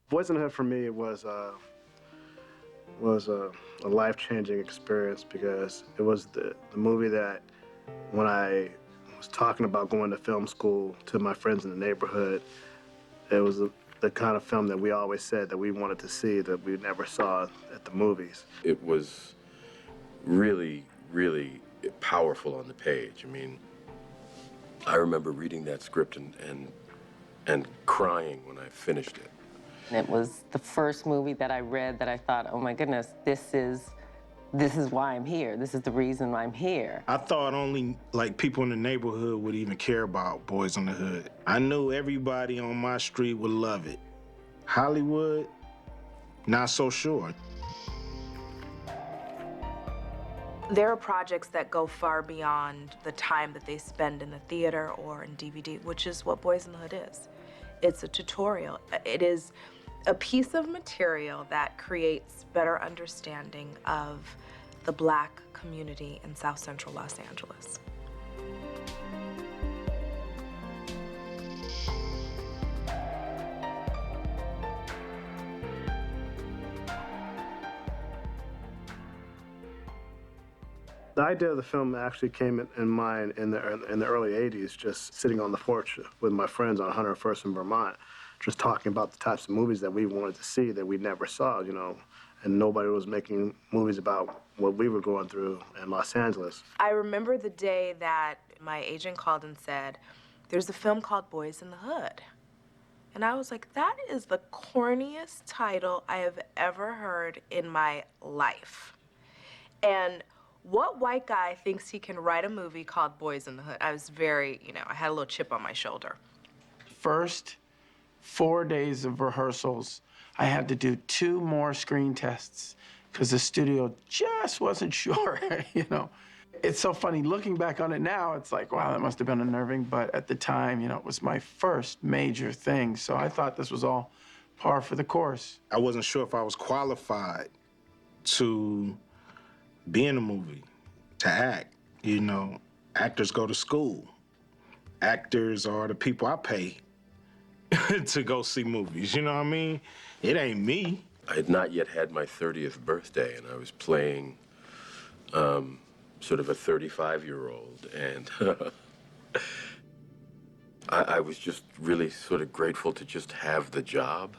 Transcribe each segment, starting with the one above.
Boys in the Hood for me was a life-changing experience because it was the movie that when I was talking about going to film school to my friends in the neighborhood, it was the kind of film that we always said that we wanted to see that we never saw at the movies. It was really, really powerful on the page. I mean, I remember reading that script and crying when I finished it. It was the first movie that I read that I thought, oh my goodness, this is why I'm here. This is the reason I'm here. I thought only like people in the neighborhood would even care about Boys in the Hood. I knew everybody on my street would love it. Hollywood, not so sure. There are projects that go far beyond the time that they spend in the theater or in DVD, which is what Boys in the Hood is. It's a tutorial. It is a piece of material that creates better understanding of the Black community in South Central Los Angeles. The idea of the film actually came in mind in the early 80s, just sitting on the porch with my friends on 101st in Vermont, just talking about the types of movies that we wanted to see that we never saw, you know, and nobody was making movies about what we were going through in Los Angeles. I remember the day that my agent called and said, there's a film called Boys in the Hood. And I was like, that is the corniest title I have ever heard in my life. And what white guy thinks he can write a movie called Boys in the Hood? I was very, I had a little chip on my shoulder. First 4 days of rehearsals, I had to do 2 more screen tests because the studio just wasn't sure, It's so funny, looking back on it now, it's like, wow, that must have been unnerving, but at the time, it was my first major thing, so I thought this was all par for the course. I wasn't sure if I was qualified to be in a movie, to act. Actors go to school. Actors are the people I pay to go see movies, you know what I mean? It ain't me. I had not yet had my 30th birthday, and I was playing sort of a 35-year-old, and I was just really sort of grateful to just have the job,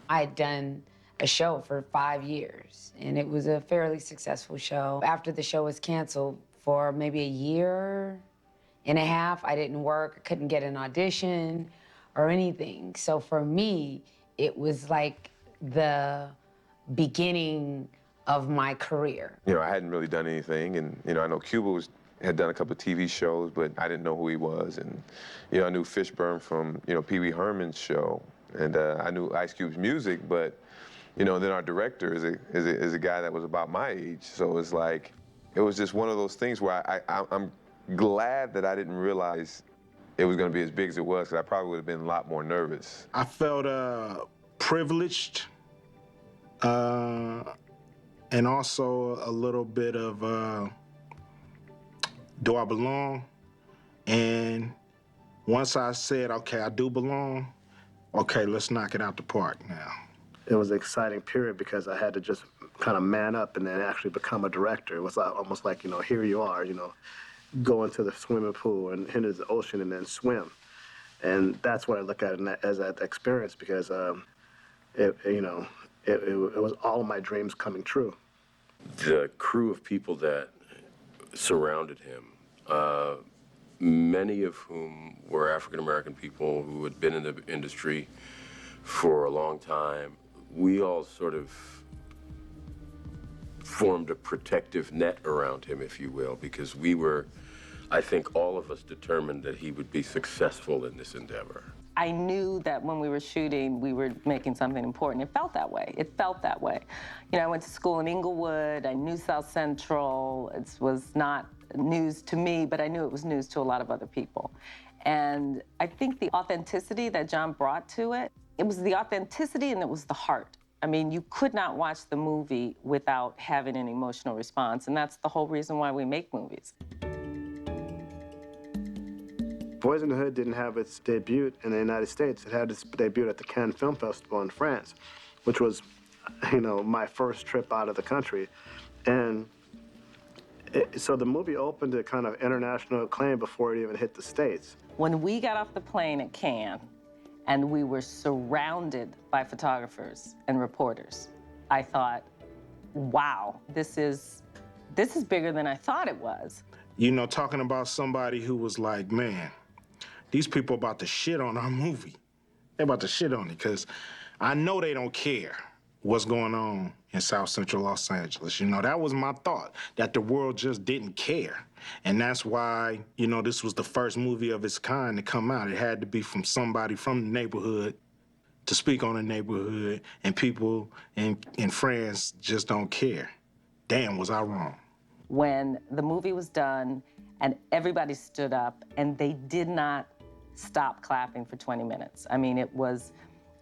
I had done a show for 5 years, and it was a fairly successful show. After the show was canceled for maybe a year and a half, I didn't work, I couldn't get an audition or anything. So for me, it was like the beginning of my career. I hadn't really done anything, and I know Cuba had done a couple of TV shows, but I didn't know who he was. And I knew Fishburne from Pee Wee Herman's show, and I knew Ice Cube's music, but then our director is a guy that was about my age. So it's like, it was just one of those things where I'm glad that I didn't realize it was going to be as big as it was, because I probably would have been a lot more nervous. I felt privileged, and also a little bit of, do I belong? And once I said, okay, I do belong, okay, let's knock it out the park now. It was an exciting period because I had to just kind of man up and then actually become a director. It was almost like, here you are, go into the swimming pool and into the ocean and then swim. And that's what I look at as that experience, because it was all of my dreams coming true. The crew of people that surrounded him, many of whom were African-American people who had been in the industry for a long time, we all sort of formed a protective net around him, if you will, because we were, I think all of us determined that he would be successful in this endeavor. I knew that when we were shooting, we were making something important. It felt that way. It felt that way. I went to school in Inglewood. I knew South Central. It was not news to me, but I knew it was news to a lot of other people. And I think the authenticity that John brought to it, it was the authenticity and it was the heart. I mean, you could not watch the movie without having an emotional response, and that's the whole reason why we make movies. Boyz n the Hood didn't have its debut in the United States. It had its debut at the Cannes Film Festival in France, which was, my first trip out of the country. And so the movie opened to kind of international acclaim before it even hit the States. When we got off the plane at Cannes and we were surrounded by photographers and reporters, I thought, wow, this is bigger than I thought it was. Talking about somebody who was like, man, these people about to shit on our movie. They're about to shit on it, because I know they don't care what's going on in South Central Los Angeles. That was my thought, that the world just didn't care. And that's why, this was the first movie of its kind to come out. It had to be from somebody from the neighborhood to speak on the neighborhood, and people in France just don't care. Damn, was I wrong. When the movie was done and everybody stood up and they did not stop clapping for 20 minutes. I mean, it was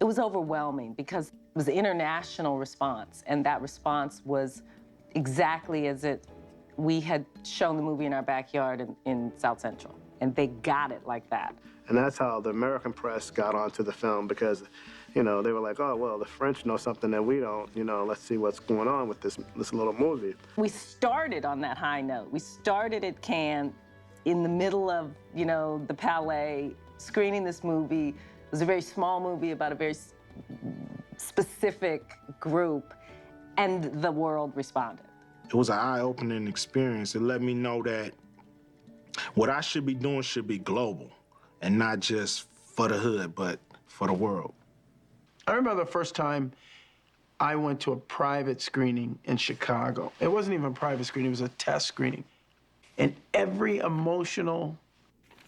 overwhelming because it was an international response, and that response was exactly as we had shown the movie in our backyard in South Central, and they got it like that. And that's how the American press got onto the film, because, they were like, oh, well, the French know something that we don't, let's see what's going on with this little movie. We started on that high note. We started at Cannes in the middle of, the Palais, screening this movie. It was a very small movie about a very specific group, and the world responded. It was an eye-opening experience. It let me know that what I should be doing should be global, and not just for the hood, but for the world. I remember the first time I went to a private screening in Chicago. It wasn't even a private screening, it was a test screening. And every emotional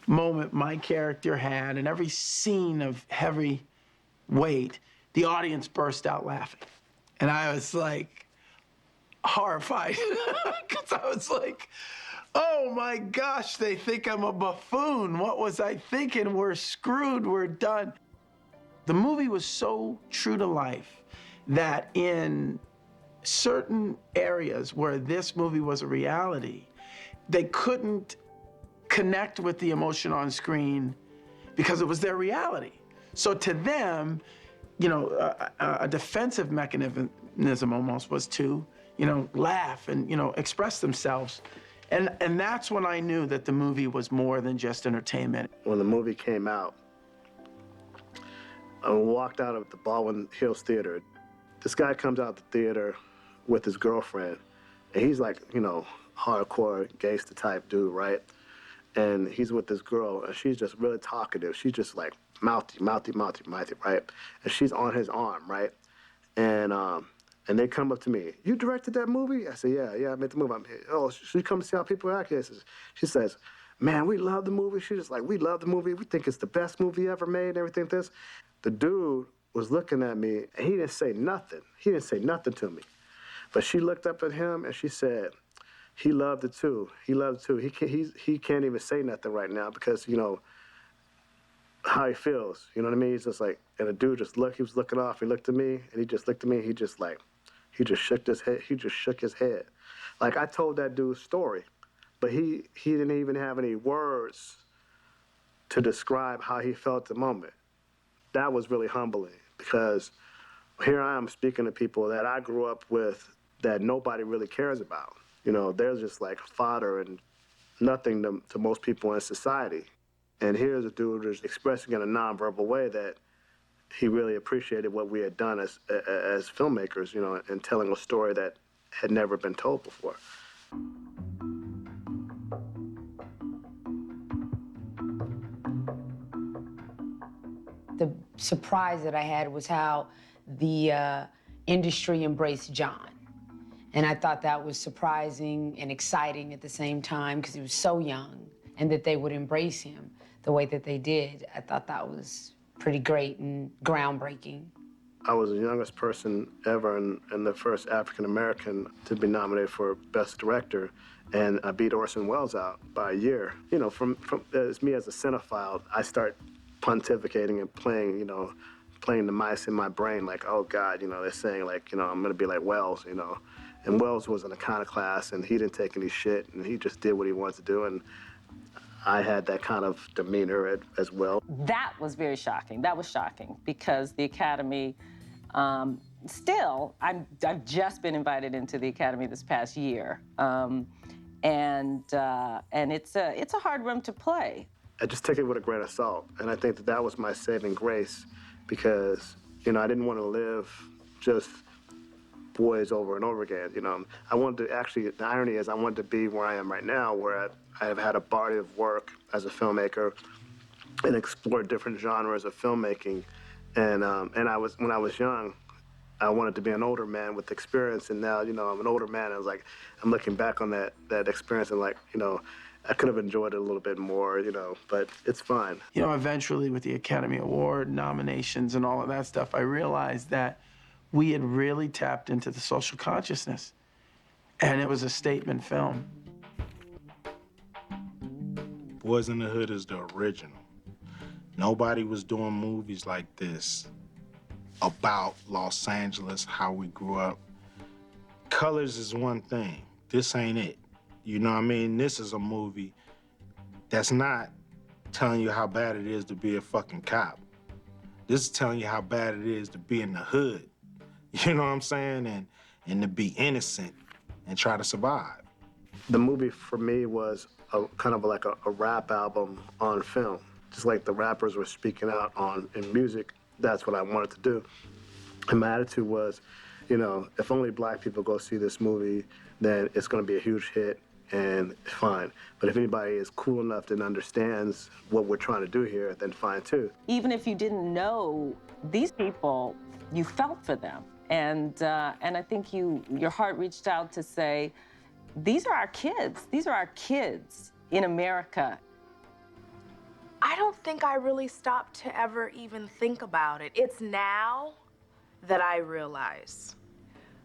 moment my character had, and every scene of heavy weight, the audience burst out laughing. And I was like horrified, because I was like, oh my gosh, they think I'm a buffoon. What was I thinking? We're screwed, we're done. The movie was so true to life that in certain areas where this movie was a reality, they couldn't connect with the emotion on screen because it was their reality. So to them, a defensive mechanism almost was to, laugh and, express themselves. And that's when I knew that the movie was more than just entertainment. When the movie came out, I walked out of the Baldwin Hills Theater. This guy comes out the theater with his girlfriend, and he's like, hardcore gangster type dude, right? And he's with this girl, and she's just really talkative. She's just like mouthy, right? And she's on his arm, right? And they come up to me. You directed that movie? I said, yeah, I made the movie. I'm here. Oh, she come to see how people act. She says, man, we love the movie. She's just like, we love the movie. We think it's the best movie ever made and everything. The dude was looking at me, and he didn't say nothing. He didn't say nothing to me. But she looked up at him, and she said, he loved it too. He loved it too. He can't even say nothing right now because, how he feels. You know what I mean? He's just like, and the dude he was looking off. He looked at me, and he just looked at me. He just shook his head. He just shook his head. Like, I told that dude's story, but he didn't even have any words to describe how he felt at the moment. That was really humbling, because here I am speaking to people that I grew up with that nobody really cares about. They're just like fodder and nothing to most people in society. And here's a dude who's expressing in a nonverbal way that he really appreciated what we had done as filmmakers, and telling a story that had never been told before. The surprise that I had was how the industry embraced John. And I thought that was surprising and exciting at the same time, because he was so young, and that they would embrace him the way that they did. I thought that was pretty great and groundbreaking. I was the youngest person ever and the first African-American to be nominated for Best Director, and I beat Orson Welles out by a year. From as me as a cinephile, I start pontificating and playing the mice in my brain, like, oh God, they're saying like, I'm gonna be like Welles, And Welles was an iconoclast, and he didn't take any shit, and he just did what he wanted to do, and I had that kind of demeanor as well. That was very shocking. That was shocking because the Academy, still, I've just been invited into the Academy this past year, and it's a hard room to play. I just take it with a grain of salt, and I think that was my saving grace, because I didn't want to live just Boyz over and over again. I wanted to actually. The irony is, I wanted to be where I am right now, where I have had a body of work as a filmmaker and explored different genres of filmmaking. And when I was young, I wanted to be an older man with experience. And now, I'm an older man. I'm looking back on that experience and I could have enjoyed it a little bit more, but it's fine. Eventually with the Academy Award nominations and all of that stuff, I realized that we had really tapped into the social consciousness, and it was a statement film. Boyz in the Hood is the original. Nobody was doing movies like this about Los Angeles, how we grew up. Colors is one thing. This ain't it. You know what I mean? This is a movie that's not telling you how bad it is to be a fucking cop. This is telling you how bad it is to be in the hood. You know what I'm saying? And to be innocent and try to survive. The movie for me was kind of like a rap album on film. Just like the rappers were speaking out in music, that's what I wanted to do. And my attitude was, if only black people go see this movie, then it's going to be a huge hit and fine. But if anybody is cool enough and understands what we're trying to do here, then fine too. Even if you didn't know these people, you felt for them. And I think your heart reached out to say, these are our kids. These are our kids in America. I don't think I really stopped to ever even think about it. It's now that I realize.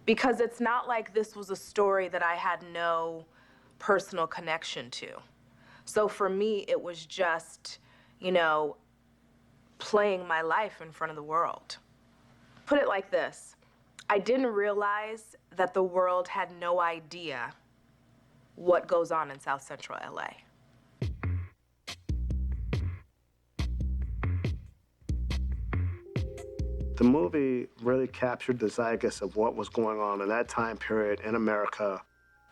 Because it's not like this was a story that I had no personal connection to. So for me, it was just, playing my life in front of the world. Put it like this. I didn't realize that the world had no idea what goes on in South Central LA. The movie really captured the zeitgeist of what was going on in that time period in America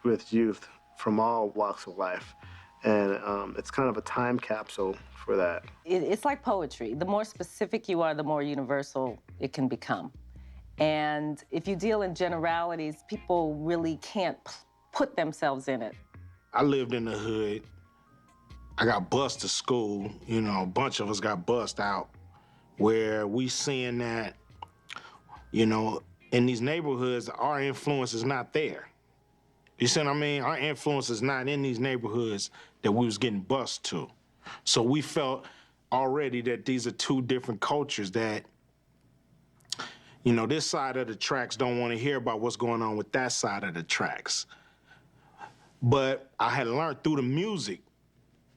with youth from all walks of life. And it's kind of a time capsule for that. It's like poetry. The more specific you are, the more universal it can become. And if you deal in generalities, people really can't put themselves in it. I lived in the hood. I got bused to school. A bunch of us got bused out, where we seeing that, in these neighborhoods, our influence is not there. You see what I mean? Our influence is not in these neighborhoods that we was getting bused to. So we felt already that these are two different cultures that, this side of the tracks don't want to hear about what's going on with that side of the tracks. But I had learned through the music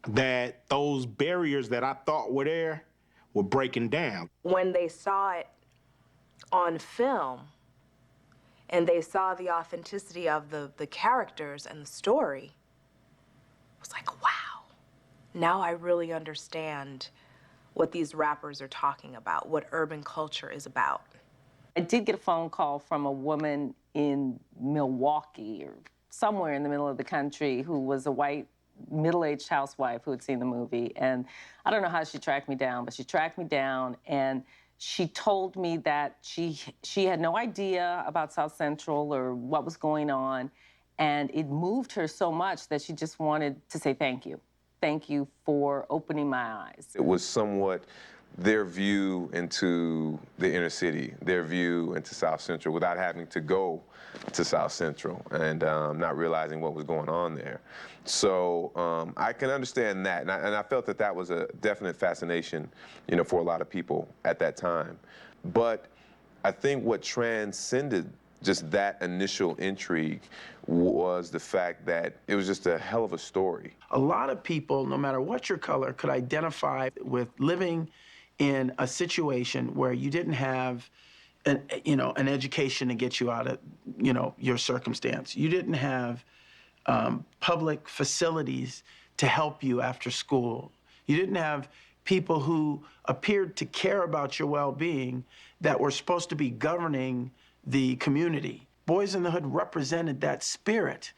that those barriers that I thought were there were breaking down. When they saw it on film and they saw the authenticity of the characters and the story, it was like, wow, now I really understand what these rappers are talking about, what urban culture is about. I did get a phone call from a woman in Milwaukee or somewhere in the middle of the country who was a white middle-aged housewife who had seen the movie. And I don't know how she tracked me down, but she tracked me down and she told me that she had no idea about South Central or what was going on. And it moved her so much that she just wanted to say thank you. Thank you for opening my eyes. It was somewhat their view into the inner city, their view into South Central without having to go to South Central and not realizing what was going on there. So I can understand that, and I felt that was a definite fascination, for a lot of people at that time. But I think what transcended just that initial intrigue was the fact that it was just a hell of a story. A lot of people, no matter what your color, could identify with living in a situation where you didn't have an education to get you out of, your circumstance. You didn't have public facilities to help you after school. You didn't have people who appeared to care about your well-being that were supposed to be governing the community. Boyz n the Hood represented that spirit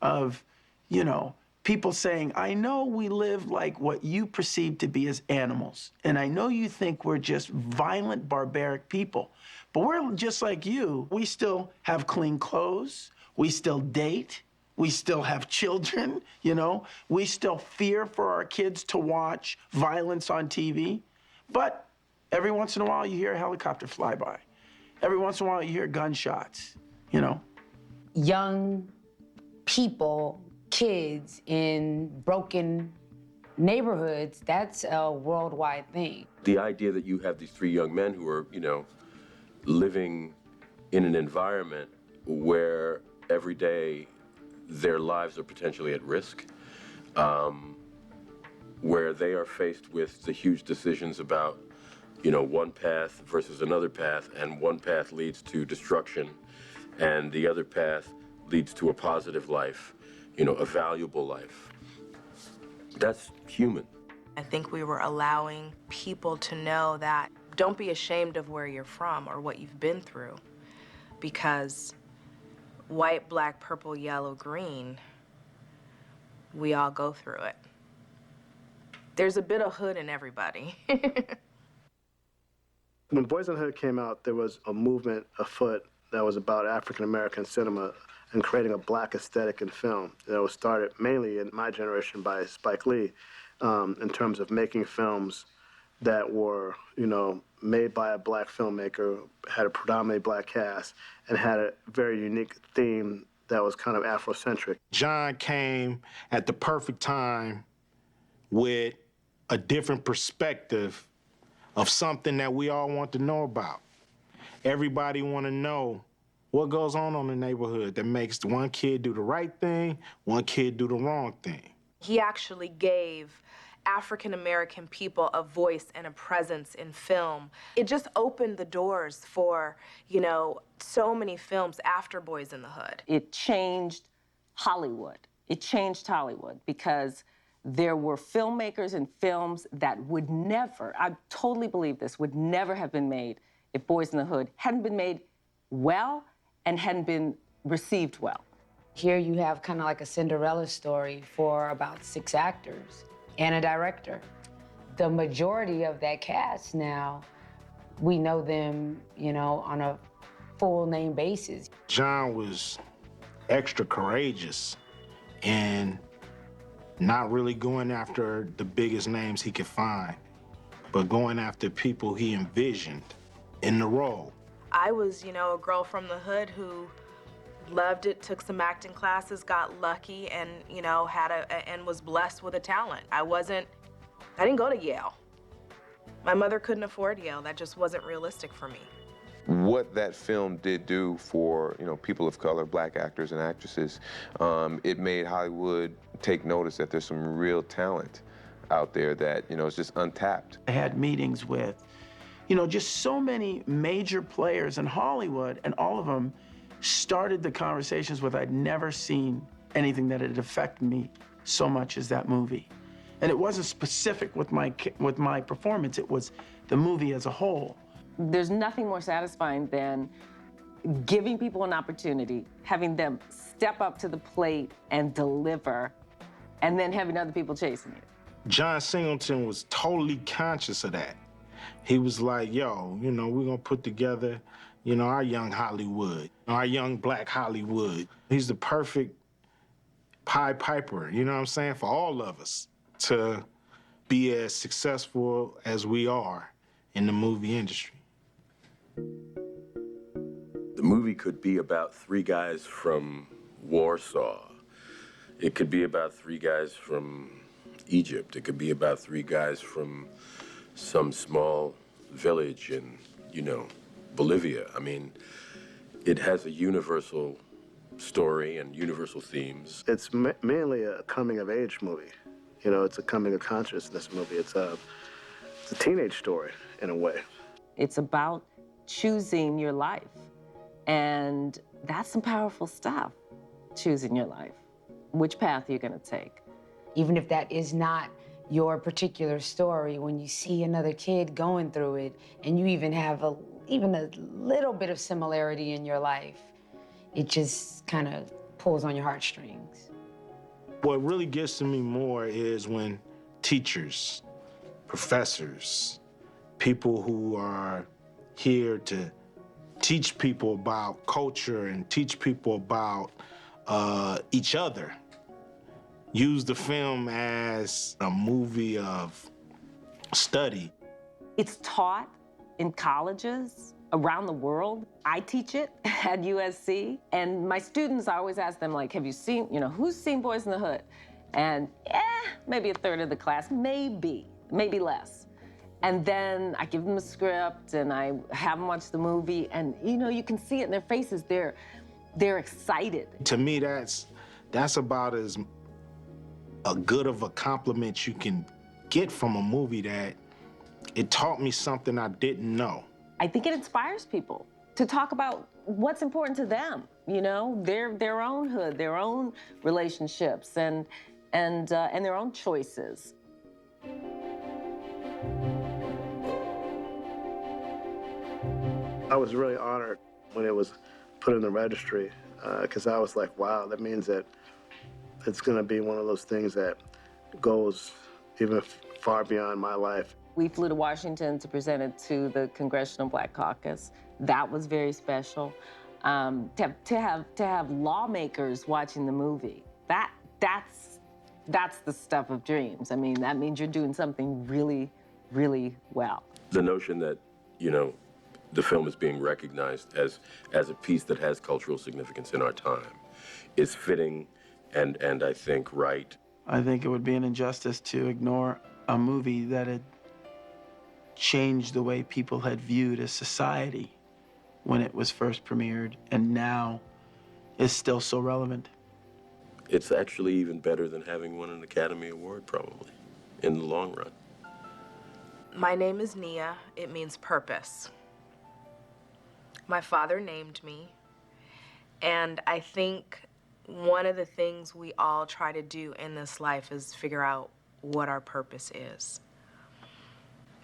of, you know, people saying, I know we live like what you perceive to be as animals, and I know you think we're just violent, barbaric people, but we're just like you. We still have clean clothes, we still date, we still have children, you know? We still fear for our kids to watch violence on TV, but every once in a while you hear a helicopter fly by. Every once in a while you hear gunshots, you know? Young people, kids in broken neighborhoods, that's a worldwide thing. The idea that you have these three young men who are, you know, living in an environment where every day their lives are potentially at risk, where they are faced with the huge decisions about, you know, one path versus another path, and one path leads to destruction, and the other path leads to a positive life, you know, a valuable life. That's human. I think we were allowing people to know that don't be ashamed of where you're from or what you've been through, because white, black, purple, yellow, green, we all go through it. There's a bit of hood in everybody. When Boyz n the Hood came out, there was a movement afoot that was about African-American cinema and creating a black aesthetic in film. That was started mainly in my generation by Spike Lee, in terms of making films that were, you know, made by a black filmmaker, had a predominantly black cast, and had a very unique theme that was kind of Afrocentric. John came at the perfect time with a different perspective of something that we all want to know about. Everybody want to know what goes on in the neighborhood that makes one kid do the right thing, one kid do the wrong thing. He actually gave African-American people a voice and a presence in film. It just opened the doors for, you know, so many films after Boyz n the Hood. It changed Hollywood. It changed Hollywood because there were filmmakers and films that would never, I totally believe this, would never have been made if Boyz n the Hood hadn't been made well and hadn't been received well. Here you have kind of like a Cinderella story for about 6 actors and a director. The majority of that cast now, we know them, you know, on a full name basis. John was extra courageous and not really going after the biggest names he could find, but going after people he envisioned in the role. I was, you know, a girl from the hood who loved it, took some acting classes, got lucky, and, you know, and was blessed with a talent. I didn't go to Yale. My mother couldn't afford Yale. That just wasn't realistic for me. What that film did do for, you know, people of color, black actors and actresses, it made Hollywood take notice that there's some real talent out there that, you know, is just untapped. I had meetings with, you know, just so many major players in Hollywood, and all of them started the conversations with, I'd never seen anything that had affected me so much as that movie. And it wasn't specific with my performance, it was the movie as a whole. There's nothing more satisfying than giving people an opportunity, having them step up to the plate and deliver, and then having other people chasing you. John Singleton was totally conscious of that. He was like, yo, you know, we're gonna put together, you know, our young Hollywood, our young black Hollywood. He's the perfect Pied Piper, you know what I'm saying, for all of us to be as successful as we are in the movie industry. The movie could be about 3 guys from Warsaw. It could be about 3 guys from Egypt. It could be about 3 guys from some small village in, you know, Bolivia. I mean, it has a universal story and universal themes. It's mainly a coming-of-age movie. You know, it's a coming-of-consciousness movie. It's a teenage story, in a way. It's about choosing your life. And that's some powerful stuff, choosing your life. Which path you're gonna take. Even if that is not your particular story, when you see another kid going through it and you even have even a little bit of similarity in your life, it just kind of pulls on your heartstrings. What really gets to me more is when teachers, professors, people who are here to teach people about culture and teach people about each other, use the film as a movie of study. It's taught in colleges around the world. I teach it at USC, and my students, I always ask them, like, have you seen, who's seen Boyz in the Hood? And maybe a third of the class, maybe less. And then I give them a script and I have them watch the movie, and you can see it in their faces. They're excited. To me, that's about as a good of a compliment you can get from a movie, that it taught me something I didn't know. I think it inspires people to talk about what's important to them, their own hood, their own relationships, and their own choices. I was really honored when it was put in the registry, because I was like, wow, that means that it's going to be one of those things that goes even far beyond my life. We flew to Washington to present it to the Congressional Black Caucus. That was very special. To have lawmakers watching the movie, that's the stuff of dreams. I mean, that means you're doing something really, really well. The notion that, the film is being recognized as a piece that has cultural significance in our time is fitting and I think right. I think it would be an injustice to ignore a movie that had changed the way people had viewed a society when it was first premiered, and now is still so relevant. It's actually even better than having won an Academy Award, probably, in the long run. My name is Nia. It means purpose. My father named me, and I think one of the things we all try to do in this life is figure out what our purpose is.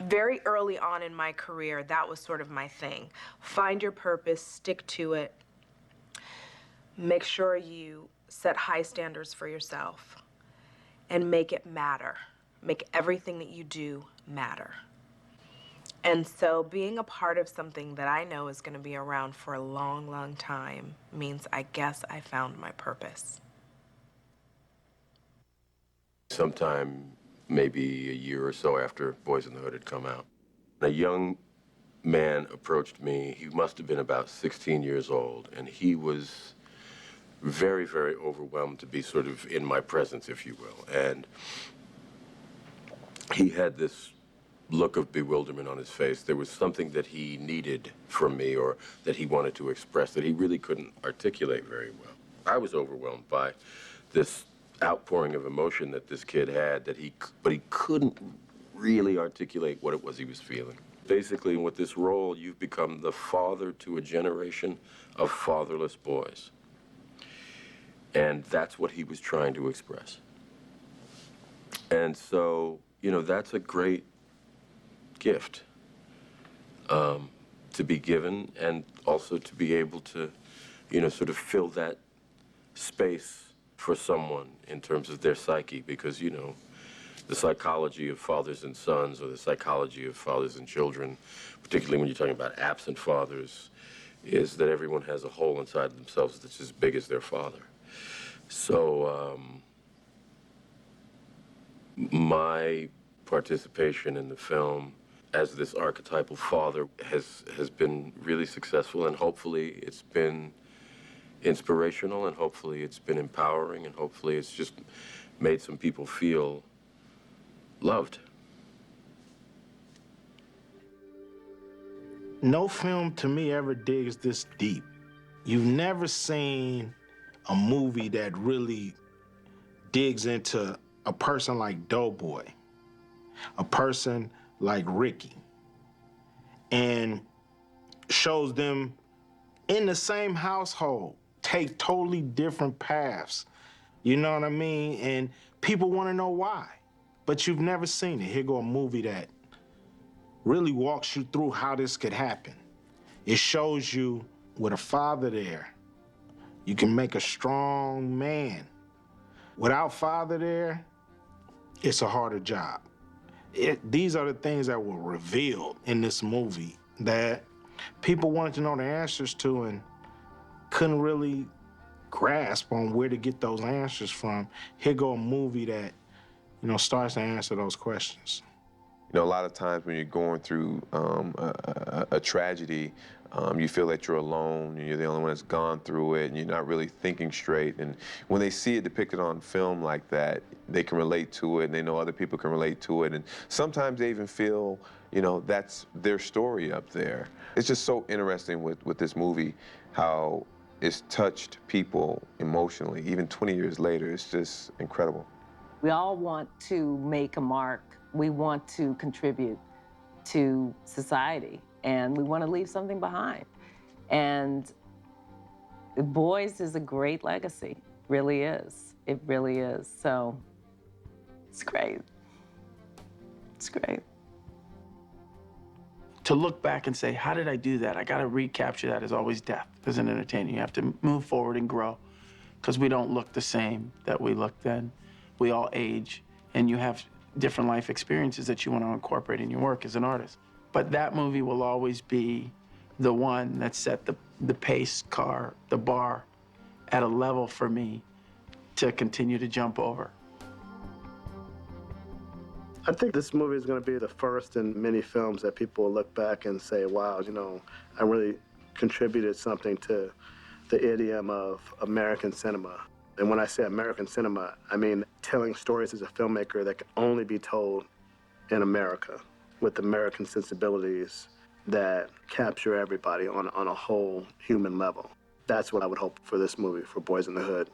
Very early on in my career, that was sort of my thing. Find your purpose, stick to it, make sure you set high standards for yourself, and make it matter. Make everything that you do matter. And so being a part of something that I know is going to be around for a long, long time means I guess I found my purpose. Sometime, maybe a year or so after Boyz in the Hood had come out, a young man approached me. He must have been about 16 years old, and he was very, very overwhelmed to be sort of in my presence, if you will. And he had this look of bewilderment on his face. There was something that he needed from me, or that he wanted to express, that he really couldn't articulate very well. I was overwhelmed by this outpouring of emotion that this kid had, but he couldn't really articulate what it was he was feeling. Basically, with this role, you've become the father to a generation of fatherless boys. And that's what he was trying to express. And so, that's a great gift to be given, and also to be able to, sort of fill that space for someone in terms of their psyche, because, the psychology of fathers and sons, or the psychology of fathers and children, particularly when you're talking about absent fathers, is that everyone has a hole inside themselves that's as big as their father. So my participation in the film as this archetypal father has been really successful, and hopefully it's been inspirational, and hopefully it's been empowering, and hopefully it's just made some people feel loved. No film to me ever digs this deep. You've never seen a movie that really digs into a person like Doughboy, a person like Ricky, and shows them in the same household take totally different paths. You know what I mean? And people want to know why, but you've never seen it. Here go a movie that really walks you through how this could happen. It shows you with a father there, you can make a strong man. Without father there, it's a harder job. These are the things that were revealed in this movie that people wanted to know the answers to and couldn't really grasp on where to get those answers from. Here go a movie that, starts to answer those questions. A lot of times when you're going through a tragedy, you feel that you're alone and you're the only one that's gone through it and you're not really thinking straight. And when they see it depicted on film like that, they can relate to it and they know other people can relate to it. And sometimes they even feel, that's their story up there. It's just so interesting with this movie, how it's touched people emotionally, even 20 years later. It's just incredible. We all want to make a mark. We want to contribute to society, and we want to leave something behind. And Boyz is a great legacy, really is. It really is. So it's great. It's great. To look back and say, how did I do that? I got to recapture that is always death as an entertainer. You have to move forward and grow because we don't look the same that we looked then. We all age, and you have different life experiences that you want to incorporate in your work as an artist. But that movie will always be the one that set the pace car, the bar, at a level for me to continue to jump over. I think this movie is going to be the first in many films that people will look back and say, wow, I really contributed something to the idiom of American cinema. And when I say American cinema, I mean telling stories as a filmmaker that can only be told in America with American sensibilities that capture everybody on a whole human level. That's what I would hope for this movie, for Boyz n the Hood.